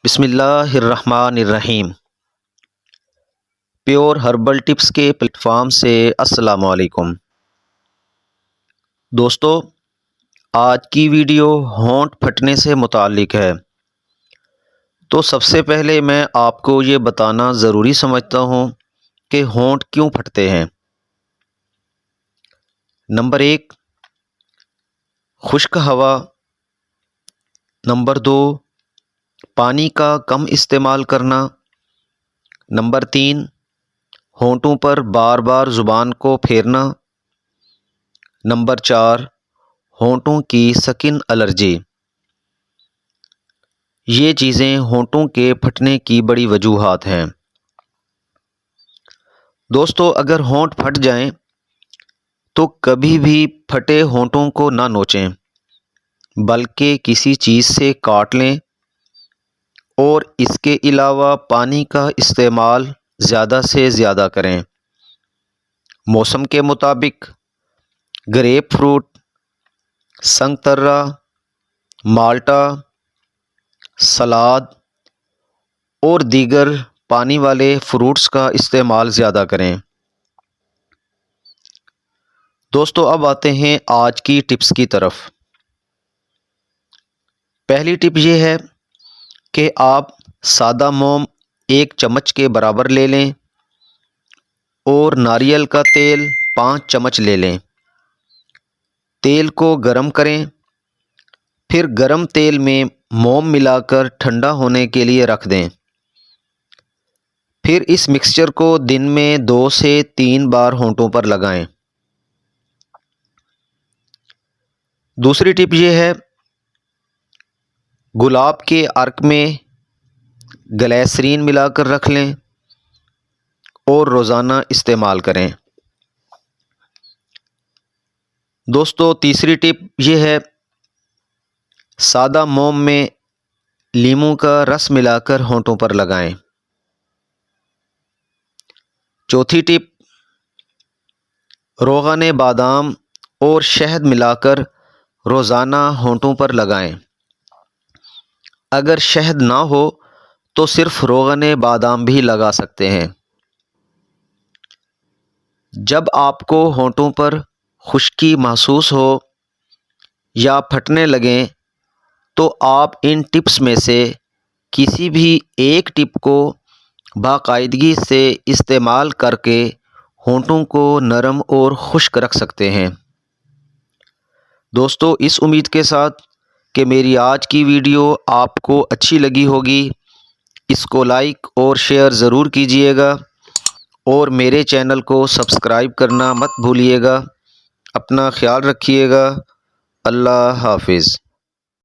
بسم اللہ الرحمن الرحیم۔ پیور ہربل ٹپس کے پلیٹ فارم سے السلام علیکم دوستو، آج کی ویڈیو ہونٹ پھٹنے سے متعلق ہے۔ تو سب سے پہلے میں آپ کو یہ بتانا ضروری سمجھتا ہوں کہ ہونٹ کیوں پھٹتے ہیں۔ نمبر 1، خشک ہوا۔ نمبر 2، پانی کا کم استعمال کرنا۔ نمبر 3، ہونٹوں پر بار بار زبان کو پھیرنا۔ نمبر 4، ہونٹوں کی سکن الرجی۔ یہ چیزیں ہونٹوں کے پھٹنے کی بڑی وجوہات ہیں۔ دوستو، اگر ہونٹ پھٹ جائیں تو کبھی بھی پھٹے ہونٹوں کو نہ نوچیں، بلکہ کسی چیز سے کاٹ لیں، اور اس کے علاوہ پانی کا استعمال زیادہ سے زیادہ کریں۔ موسم کے مطابق گریپ فروٹ، سنگترا، مالٹا، سلاد اور دیگر پانی والے فروٹس کا استعمال زیادہ کریں۔ دوستو، اب آتے ہیں آج کی ٹپس کی طرف۔ پہلی ٹپ یہ ہے کہ آپ سادہ موم 1 چمچ کے برابر لے لیں اور ناریل کا تیل 5 چمچ لے لیں۔ تیل کو گرم کریں، پھر گرم تیل میں موم ملا کر ٹھنڈا ہونے کے لیے رکھ دیں۔ پھر اس مکسچر کو دن میں 2 سے 3 بار ہونٹوں پر لگائیں۔ دوسری ٹپ یہ ہے، گلاب کے عرق میں گلیسرین ملا کر رکھ لیں اور روزانہ استعمال کریں۔ دوستو، تیسری ٹپ یہ ہے، سادہ موم میں لیموں کا رس ملا کر ہونٹوں پر لگائیں۔ چوتھی ٹپ، روغن بادام اور شہد ملا کر روزانہ ہونٹوں پر لگائیں۔ اگر شہد نہ ہو تو صرف روغن بادام بھی لگا سکتے ہیں۔ جب آپ کو ہونٹوں پر خشکی محسوس ہو یا پھٹنے لگیں تو آپ ان ٹپس میں سے کسی بھی ایک ٹپ کو باقاعدگی سے استعمال کر کے ہونٹوں کو نرم اور خشک رکھ سکتے ہیں۔ دوستو، اس امید کے ساتھ کہ میری آج کی ویڈیو آپ کو اچھی لگی ہوگی، اس کو لائک اور شیئر ضرور کیجیے گا اور میرے چینل کو سبسکرائب کرنا مت بھولیے گا۔ اپنا خیال رکھیے گا۔ اللہ حافظ۔